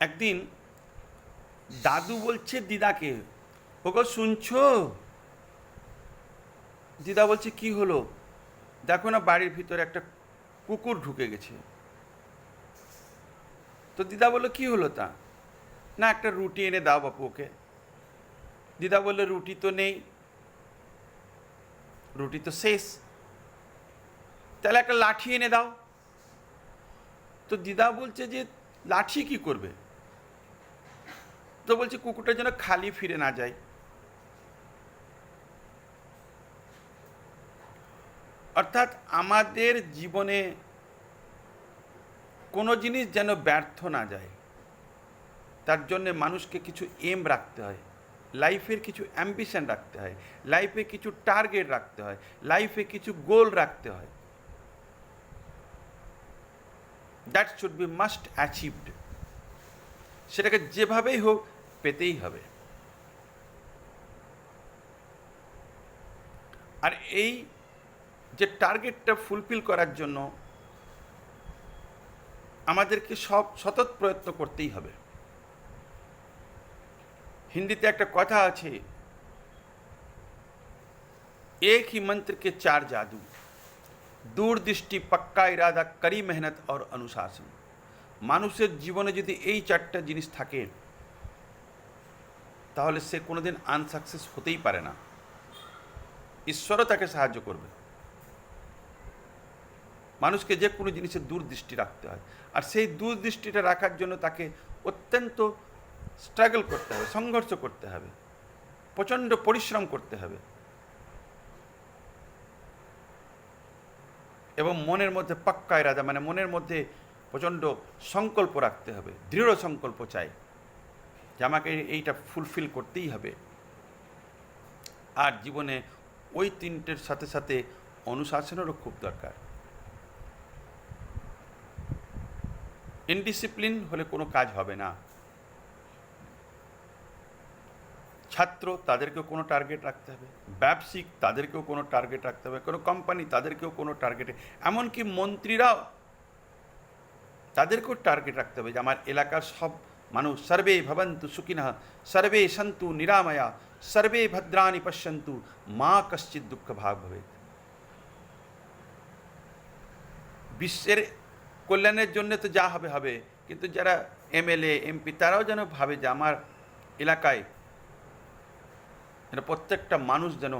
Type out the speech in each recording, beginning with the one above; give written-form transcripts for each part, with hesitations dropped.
একদিন দাদু বলছে দিদাকে, ওগো শুনছো? দিদা বলছে কি হলো? দেখো না বাড়ির ভিতরে একটা কুকুর ঢুকে গেছে। তো দিদা বললো কি হলো তা? না একটা রুটি এনে দাও বাপু ওকে। দিদা বললো রুটি তো নেই, রুটি তো শেষ, তাহলে একটা লাঠি এনে দাও। তো দিদা বলছে যে লাঠি কি করবে? তো বলছে কুকুরটা যেন খালি ফিরে না যায়। অর্থাৎ আমাদের জীবনে কোনো জিনিস যেন ব্যর্থ না যায়, তার জন্যে মানুষকে কিছু এম রাখতে হয়, লাইফের কিছু অ্যাম্বিশন রাখতে হয়, লাইফে কিছু টার্গেট রাখতে হয়, লাইফে কিছু গোল রাখতে হয়। That should be must achieved. সেটাকে যেভাবেই হোক পেতেই হবে। আর এই যে টার্গেটটা ফুলফিল করার জন্য আমাদেরকে সতত প্রয়ত্ন করতেই হবে। হিন্দিতে একটা কথা আছে, এক ही मंत्र के चार जादू, दूरदृष्टि, पक्का इरादा, कड़ी मेहनत और अनुशासन। মানুষের জীবনে যদি এই চারটা জিনিস থাকে তাহলে সে কোনোদিন আনসাকসেস হতেই পারে না। ঈশ্বরও তাকে সাহায্য করবে। মানুষকে যে কোনো জিনিসের দূরদৃষ্টি রাখতে হয়, আর সেই দূরদৃষ্টিটা রাখার জন্য তাকে অত্যন্ত স্ট্রাগল করতে হবে, সংঘর্ষ করতে হবে, প্রচণ্ড পরিশ্রম করতে হবে, এবং মনের মধ্যে পাক্কা ইরাদা মানে মনের মধ্যে প্রচণ্ড সংকল্প রাখতে হবে, দৃঢ় সংকল্প চাই যে আমাকে এইটা ফুলফিল করতেই হবে। আর জীবনে ওই তিনটের সাথে সাথে অনুশাসনেরও খুব দরকার। ইনডিসিপ্লিন হলে কোনো কাজ হবে না। ছাত্র তাদেরকেও কোনো টার্গেট রাখতে হবে, ব্যবসায়িক তাদেরকেও কোনো টার্গেট রাখতে হবে, কোনো কোম্পানি তাদেরকেও কোনো টার্গেটে, এমনকি মন্ত্রীরাও তাদেরকেও টার্গেট রাখতে হবে যে আমার এলাকার সব মানুষ সর্বে ভবন্তু সুখিনঃ, সর্বে সন্তু নিরাময়া, সর্বে ভদ্রাণি পশ্যন্তু, মা কশ্চিৎ দুঃখ ভাগ ভবে। বিশ্বের কল্যাণের জন্য তো যা হবে হবে, কিন্তু যারা এমএলএ এমপি তারাও যেন ভাবে যে আমার এলাকায় যেন প্রত্যেকটা মানুষ যেন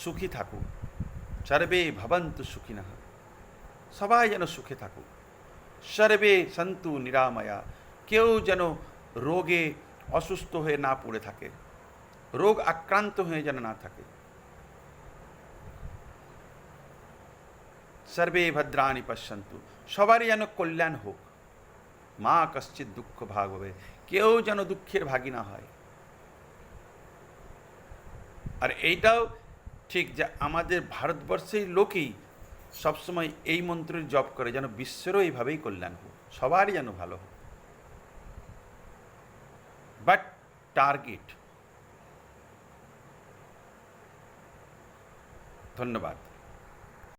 সুখী থাকুক। সর্বে ভবন্তু সুখিনঃ, সবাই যেন সুখে থাকুক। সর্বে সন্তু নিরাময়া, কেউ যেন রোগে অসুস্থ হয়ে না পড়ে থাকে, রোগ আক্রান্ত হয়ে যেন না থাকে। সর্বে ভদ্রাণি পশ্যন্তু, সবারই যেন কল্যাণ হোক। মা কশ্চিৎ দুঃখ ভাগ হবে, কেউ যেন দুঃখের ভাগী না হয়। আর এইটাও ঠিক যে আমাদের ভারতবর্ষের লোকই সবসময় এই মন্ত্রের জপ করে যেন বিশ্বেরও এইভাবেই কল্যাণ হোক, সবারই যেন ভালো হোক। But target. ধন্যবাদ।